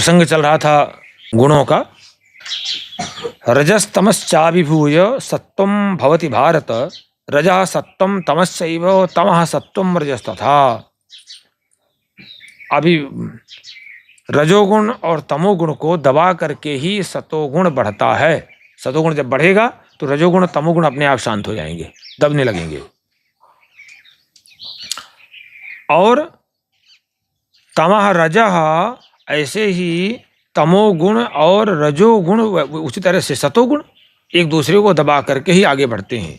प्रसंग चल रहा था गुणों का। रजस्तमश्चाभिभूय सत्वं भवति भारत, रजः सत्वं तमश्चैव तमः सत्वं रजस्तथा। अभी रजोगुण और तमोगुण को दबा करके ही सतोगुण बढ़ता है। सतोगुण जब बढ़ेगा तो रजोगुण और तमोगुण अपने आप शांत हो जाएंगे, दबने लगेंगे। और तमः रजः, ऐसे ही तमोगुण और रजोगुण उसी तरह से सतोगुण एक दूसरे को दबा करके ही आगे बढ़ते हैं।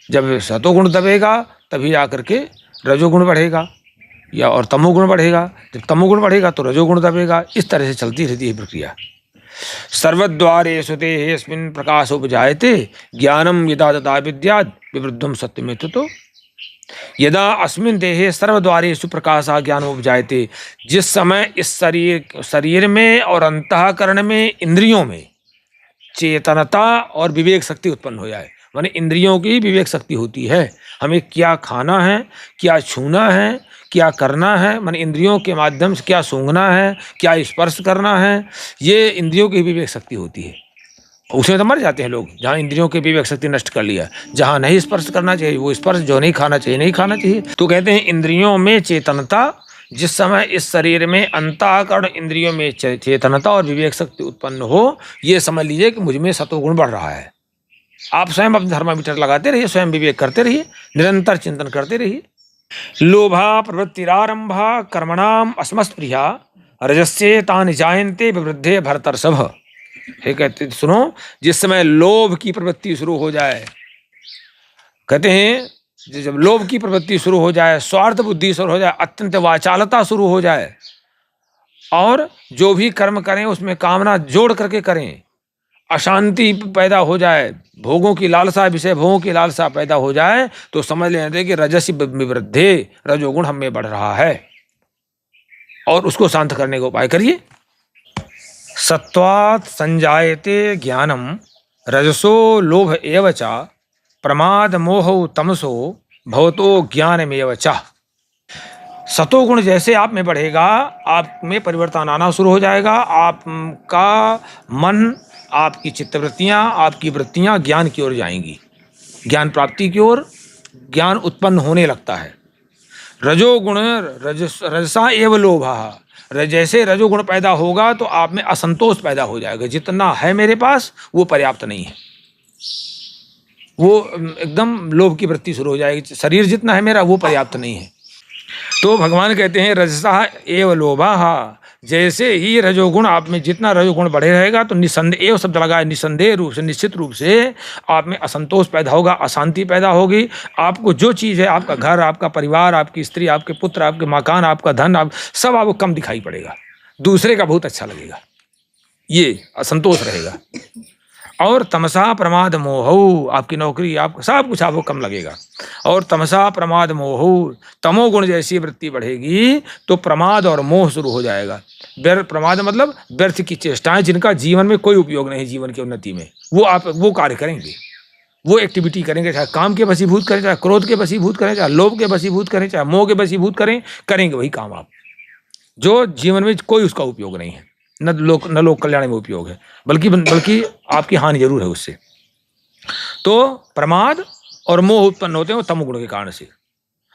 जब सतोगुण दबेगा तभी आकर के रजोगुण बढ़ेगा या और तमोगुण बढ़ेगा। जब तमोगुण बढ़ेगा तो रजोगुण दबेगा। इस तरह से चलती रहती है प्रक्रिया। सर्वद्वारेषु तेऽस्मिन् प्रकाशोपजायते ज्ञानं यदा तदा विद्यात् विवृद्धं सत्यमेततो। यदा अस्मिन् देहे सर्वद्वारेषु प्रकाशः ज्ञानोपजायते, जिस समय इस शरीर में और अंतःकरण में, इंद्रियों में चेतनता और विवेक शक्ति उत्पन्न हो जाए। माने इंद्रियों की विवेक शक्ति होती है। हमें क्या खाना है, क्या छूना है, क्या करना है, माने इंद्रियों के माध्यम से क्या सूंघना है, क्या स्पर्श करना है, ये इंद्रियों की विवेक शक्ति होती है। उसमें तो मर जाते हैं लोग, जहाँ इंद्रियों की विवेक शक्ति नष्ट कर लिया। जहाँ नहीं स्पर्श करना चाहिए वो स्पर्श, जो नहीं खाना चाहिए नहीं खाना चाहिए। तो कहते हैं इंद्रियों में चेतनता, जिस समय इस शरीर में अंतःकरण इंद्रियों में चेतनता और विवेक शक्ति उत्पन्न हो, ये समझ लीजिए कि मुझ में सतोगुण बढ़ रहा है। आप स्वयं अपने थर्मामीटर लगाते रहिए, स्वयं विवेक करते रहिए, निरंतर चिंतन करते रहिए। लोभा प्रवृत्तिरारंभा कर्मणाम अस्मत्प्रिया, रजस्ये तानि जायन्ते विवृद्धे भरतर्षभ। हे कहते सुनो, जिस समय लोभ की प्रवृत्ति शुरू हो जाए, कहते हैं जब लोभ की प्रवृत्ति शुरू हो जाए, स्वार्थ बुद्धि शुरू हो जाए, अत्यंत वाचालता शुरू हो जाए, और जो भी कर्म करें उसमें कामना जोड़ करके करें, अशांति पैदा हो जाए, भोगों की लालसा, विषय भोगों की लालसा पैदा हो जाए, तो समझ लेते कि रजसी विवृद्धे, रजोगुण हम में बढ़ रहा है। और उसको शांत करने का उपाय करिए। सत्वात् संजायते ज्ञानम, रजसो लोभ एव च, प्रमाद मोह तमसो भवतो ज्ञानमेव च। सतोगुण जैसे आप में बढ़ेगा, आप में परिवर्तन आना शुरू हो जाएगा। आपका मन, आपकी चित्तवृत्तियाँ, आपकी वृत्तियाँ ज्ञान की ओर जाएंगी, ज्ञान प्राप्ति की ओर, ज्ञान उत्पन्न होने लगता है। रजोगुण रजसा एव लोभः, जैसे रजोगुण पैदा होगा तो आप में असंतोष पैदा हो जाएगा। जितना है मेरे पास वो पर्याप्त नहीं है, वो एकदम लोभ की वृत्ति शुरू हो जाएगी। शरीर जितना है मेरा वो पर्याप्त नहीं है। तो भगवान कहते हैं रजसा एव लोभः, जैसे ही रजोगुण आप में, जितना रजोगुण बढ़े रहेगा तो निसंदेह, एव शब्द लगाए, निसंदेह रूप से, निश्चित रूप से आप में असंतोष पैदा होगा, अशांति पैदा होगी। आपको जो चीज़ है, आपका घर, आपका परिवार, आपकी स्त्री, आपके पुत्र, आपके मकान, आपका धन, आप सब आपको कम दिखाई पड़ेगा, दूसरे का बहुत अच्छा लगेगा, ये असंतोष रहेगा। और तमसा प्रमाद मोह, आपकी नौकरी, आपको सब कुछ आपको कम लगेगा। और तमसा प्रमाद मोह, तमोगुण जैसी वृत्ति बढ़ेगी तो प्रमाद और मोह शुरू हो जाएगा। प्रमाद मतलब व्यर्थ की चेष्टाएं, जिनका जीवन में कोई उपयोग नहीं, जीवन की उन्नति में, वो आप वो कार्य करेंगे, वो एक्टिविटी करेंगे, चाहे काम के वशीभूत करें, चाहे क्रोध के वशीभूत करें, चाहे लोभ के वशीभूत करें, चाहे मोह के वशीभूत करें, करेंगे वही काम आप, जो जीवन में कोई उसका उपयोग नहीं है, न लोक कल्याण में उपयोग है, बल्कि आपकी हानि जरूर है उससे। तो प्रमाद और मोह उत्पन्न होते हैं तमोगुण के कारण से।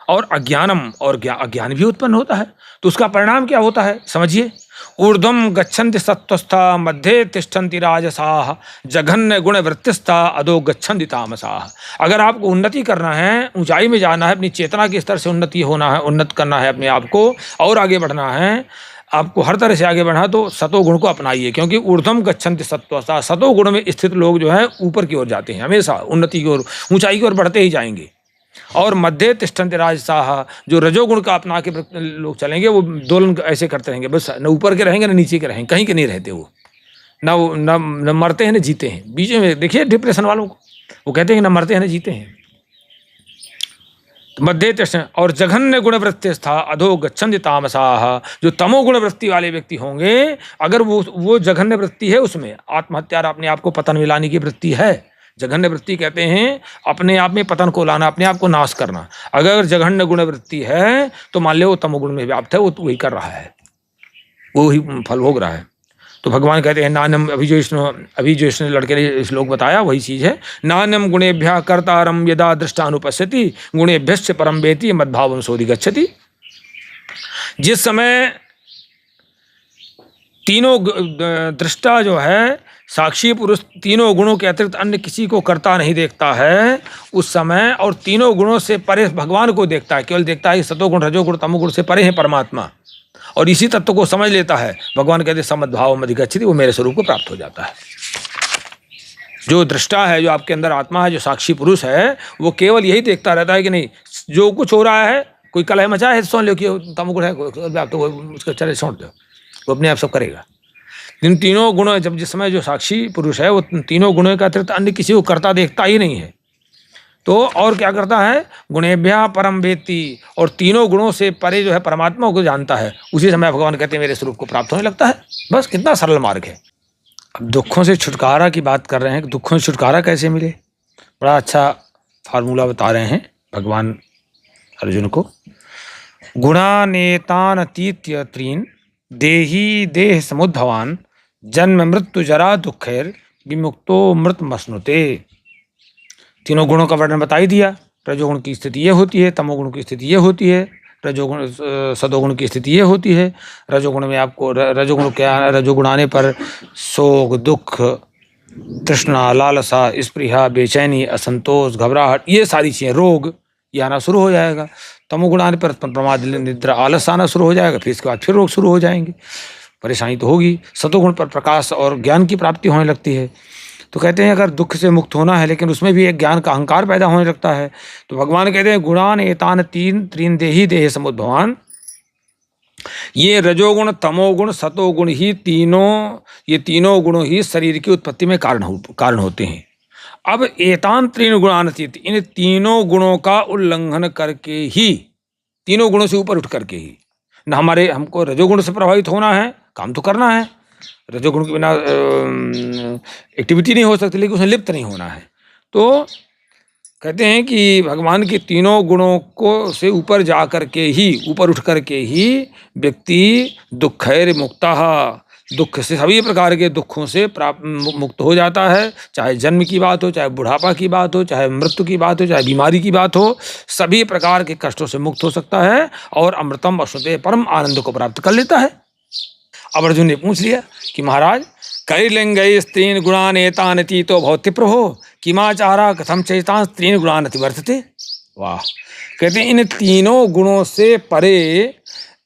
और अज्ञानम, और अज्ञान भी उत्पन्न होता है। तो उसका परिणाम क्या होता है समझिए। ऊर्ध्वं गच्छन्ति सत्त्वस्था, मध्ये तिष्ठन्ति राजसाः, जघन्य गुण वृत्तिस्था, अधो गच्छन्ति तामसाः। अगर आपको उन्नति करना है, ऊंचाई में जाना है, अपनी चेतना के स्तर से उन्नत करना है, अपने आप को और आगे बढ़ना है, आपको हर तरह से आगे बढ़ना, तो सतोगुण को अपनाइए। क्योंकि ऊर्ध्वं गच्छन्ति सत्त्वस्था, सतोगुण में स्थित लोग जो है ऊपर की ओर जाते हैं, हमेशा उन्नति की ओर, ऊंचाई की ओर बढ़ते ही जाएंगे। और मध्य तिष्ठन्ति राजसाः, जो रजोगुण का अपना के लोग चलेंगे, वो दोलन ऐसे करते रहेंगे, बस न ऊपर के रहेंगे न नीचे के रहेंगे, कहीं के नहीं रहते वो, न मरते हैं न जीते हैं। बीच में देखिए डिप्रेशन वालों को, वो कहते हैं न मरते हैं न जीते हैं। मध्य तिष्ठ, और जघन्य गुण वृत्ति स्था, अधो गच्छन्ति तामसाः, जो तमोगुण वृत्ति वाले व्यक्ति होंगे, अगर वो जघन्य वृत्ति है, उसमें आत्महत्या, अपने आप को पतन में लाने की वृत्ति है। जघन्य वृत्ति कहते हैं अपने आप में पतन को लाना, अपने आप को नाश करना। अगर जघन्य गुण वृत्ति है तो मान लो वो तमोगुण में व्याप्त है, वो वही कर रहा है, वो ही फल भोग रहा है। तो भगवान कहते हैं नान्यम, अभी जो इसने लड़के ने श्लोक बताया वही चीज़ है। नान्यम गुणेभ्यः कर्तारम यदा दृष्टानुपश्यति गुणेभ्यश्च परम वेति मद्भावं सोऽधि गच्छति। जिस समय तीनों दृष्टा जो है साक्षी पुरुष तीनों गुणों के अतिरिक्त अन्य किसी को करता नहीं देखता है उस समय, और तीनों गुणों से परे भगवान को देखता है, केवल देखता है कि सतोगुण रजोगुण तमोगुण से परे है परमात्मा, और इसी तत्व को समझ लेता है, भगवान कहते समद्भावम् अधिगच्छति, वो मेरे स्वरूप को प्राप्त हो जाता है। जो दृष्टा है, जो आपके अंदर आत्मा है, जो साक्षी पुरुष है, वो केवल यही देखता रहता है कि नहीं जो कुछ हो रहा है, कोई कलह मचा है सुन लो कि तमोगुण है, आप तो उसको चले छोड़ दो, वो अपने आप सब करेगा। इन तीनों गुणों, जब जिस समय जो साक्षी पुरुष है वो तीनों गुणों का अतिरिक्त अन्य किसी को करता देखता ही नहीं है, तो और क्या करता है, गुणेभ्यः परम वेत्ति, और तीनों गुणों से परे जो है परमात्मा को जानता है, उसी समय भगवान कहते हैं मेरे स्वरूप को प्राप्त होने लगता है। बस कितना सरल मार्ग है। अब दुखों से छुटकारा की बात कर रहे हैं कि दुखों से छुटकारा कैसे मिले, बड़ा अच्छा फार्मूला बता रहे हैं भगवान अर्जुन को। गुणानेतानतीत्य त्रीन देही देह समुद्भवान जन्म मृत्यु जरा दुखैर विमुक्तो मृत मसनुते। तीनों गुणों का वर्णन बता ही दिया। रजोगुण की स्थिति ये होती है, तमोगुण की स्थिति ये होती है, रजोगुण सदोगुण की स्थिति ये होती है। रजोगुण में आपको रजोगुण आने पर शोक, दुख, तृष्णा, लालसा, स्पृहा, बेचैनी, असंतोष, घबराहट, ये सारी चीज़ें, रोग ये आना शुरू हो जाएगा। तमोगुण आने पर प्रमाद, निद्रा, आलस आना शुरू हो जाएगा, फिर इसके बाद फिर रोग शुरू हो जाएंगे, परेशानी तो होगी। सतोगुण पर प्रकाश और ज्ञान की प्राप्ति होने लगती है। तो कहते हैं अगर दुख से मुक्त होना है, लेकिन उसमें भी एक ज्ञान का अहंकार पैदा होने लगता है, तो भगवान कहते हैं गुणान एतान त्रीन देही देह समुद्भवान, ये रजोगुण तमोगुण सतोगुण ही ये तीनों गुणों ही शरीर की उत्पत्ति में कारण होते हैं। अब एतान तीन गुणान्वित, इन तीनों गुणों का उल्लंघन करके ही, तीनों गुणों से ऊपर उठ करके ही, न हमको रजोगुण से प्रभावित होना है, काम तो करना है, रजोगुण के बिना एक्टिविटी नहीं हो सकती, लेकिन उसमें लिप्त नहीं होना है। तो कहते हैं कि भगवान के तीनों गुणों को से ऊपर जा करके ही, ऊपर उठ करके ही व्यक्ति दुखैर मुक्तः, दुख से, सभी प्रकार के दुखों से मुक्त हो जाता है। चाहे जन्म की बात हो, चाहे बुढ़ापा की बात हो, चाहे मृत्यु की बात हो, चाहे बीमारी की बात हो, सभी प्रकार के कष्टों से मुक्त हो सकता है और अमृतम अश्नुते परम आनंद को प्राप्त कर लेता है। अब अर्जुन ने पूछ लिया कि महाराज कैर्लिंगै स्त्रीन गुणान एतानति तो भवति प्रभो किमाचारा कथम चैतान स्त्रीन गुणान अतिवर्तते। वाह, कहते हैं इन तीनों गुणों से परे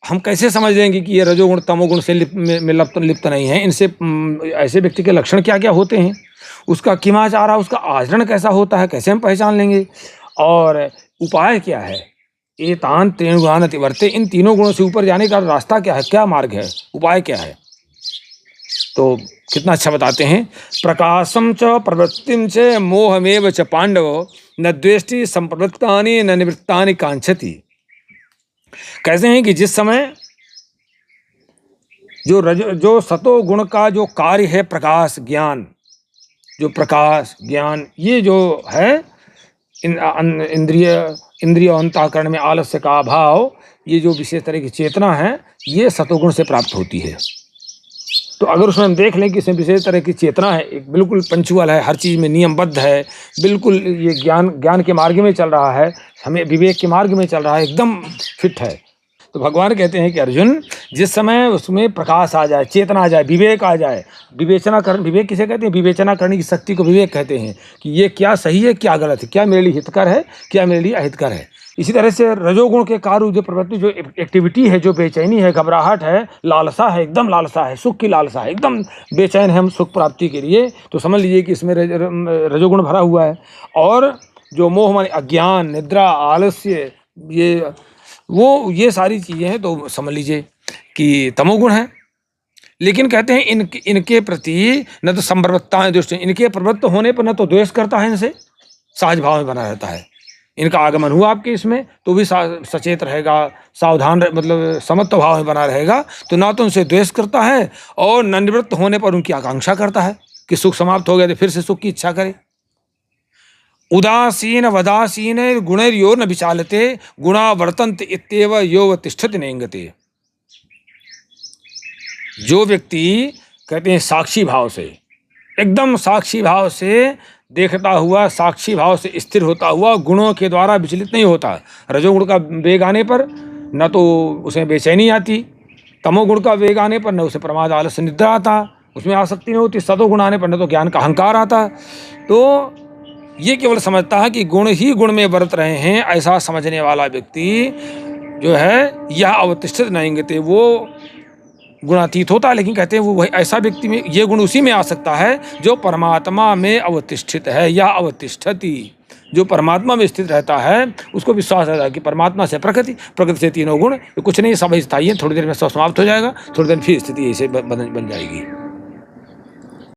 हम कैसे समझ लेंगे कि ये रजोगुण तमोगुण से लिप्त नहीं है। इनसे ऐसे व्यक्ति के लक्षण क्या क्या होते हैं, उसका किमाचारा, उसका आचरण कैसा होता है, कैसे हम पहचान लेंगे, और उपाय क्या है। एतान त्रीन गुणान अतिवर्ते, इन तीनों गुणों से ऊपर जाने का रास्ता क्या है, क्या मार्ग है, उपाय क्या है। तो कितना अच्छा बताते हैं, प्रकाशम च प्रवृत्तिम च मोहमेव च पांडव न द्वेष्टि संप्रवृत्तानि न निवृत्तानि कांक्षति। कहते हैं कि जिस समय जो सतो गुण का जो कार्य है प्रकाश ज्ञान, जो प्रकाश ज्ञान ये जो है इंद्रिय अंतःकरण में आलस्य का अभाव, ये जो विशेष तरह की चेतना है, ये सतोगुण से प्राप्त होती है। तो अगर उसमें हम देख लें कि इसमें विशेष तरह की चेतना है, एक बिल्कुल पंचुअल है, हर चीज़ में नियमबद्ध है, बिल्कुल ये ज्ञान के मार्ग में चल रहा है, हमें विवेक के मार्ग में चल रहा है, एकदम फिट है। तो भगवान कहते हैं कि अर्जुन जिस समय उसमें प्रकाश आ जाए, चेतना आ जाए, विवेक आ जाए, विवेक किसे कहते हैं, विवेचना करने की शक्ति को विवेक कहते हैं कि ये क्या सही है क्या गलत है, क्या मेरे लिए हितकर है क्या मेरे लिए अहितकर है। इसी तरह से रजोगुण के कार्य, जो प्रवृत्ति, जो एक्टिविटी है, जो बेचैनी है, घबराहट है, लालसा है, एकदम लालसा है, सुख की लालसा है, एकदम बेचैन है हम सुख प्राप्ति के लिए, तो समझ लीजिए कि इसमें रजोगुण भरा हुआ है। और जो मोह माने अज्ञान, निद्रा, आलस्य, ये सारी चीज़ें हैं, तो समझ लीजिए कि तमोगुण है। लेकिन कहते हैं इनके प्रति न तो संप्रवृत्ता है दुष्ट, इनके प्रवृत्त होने पर न तो द्वेष करता है, इनसे सहज भाव में बना रहता है। इनका आगमन हुआ आपके इसमें तो भी सचेत रहेगा, सावधान मतलब समत्व भाव में बना रहेगा, तो ना तो उनसे द्वेष करता है और न निवृत्त होने पर उनकी आकांक्षा करता है कि सुख समाप्त हो गया तो फिर से सुख की इच्छा करे। उदासीन वदासीन गुणैर्यो न विचालते गुणा वर्तन्ते इत्येव यो तिष्ठति नेंगते। जो व्यक्ति कहते हैं साक्षी भाव से, एकदम साक्षी भाव से देखता हुआ, साक्षी भाव से स्थिर होता हुआ, गुणों के द्वारा विचलित नहीं होता। रजोगुण का वेग आने पर न तो उसमें बेचैनी आती, तमोगुण का वेग आने पर न उसे प्रमाद आलस्य निद्रा आता, उसमें आसक्ति नहीं होती, सतोगुण आने पर न तो ज्ञान का अहंकार आता। तो ये केवल समझता है कि गुण ही गुण में बरत रहे हैं, ऐसा समझने वाला व्यक्ति जो है यह अवतिष्ठित नहीं थे, वो गुणातीत होता है। लेकिन कहते हैं वो वही ऐसा व्यक्ति में ये गुण उसी में आ सकता है जो परमात्मा में अवतिष्ठित है, या अवतिष्ठति, जो परमात्मा में स्थित रहता है, उसको विश्वास रहता है कि परमात्मा से प्रकृति, प्रकृति से तीनों गुण, कुछ नहीं, सब स्थायी है, थोड़ी देर में सब समाप्त हो जाएगा, थोड़ी देर फिर स्थिति ऐसे बन जाएगी।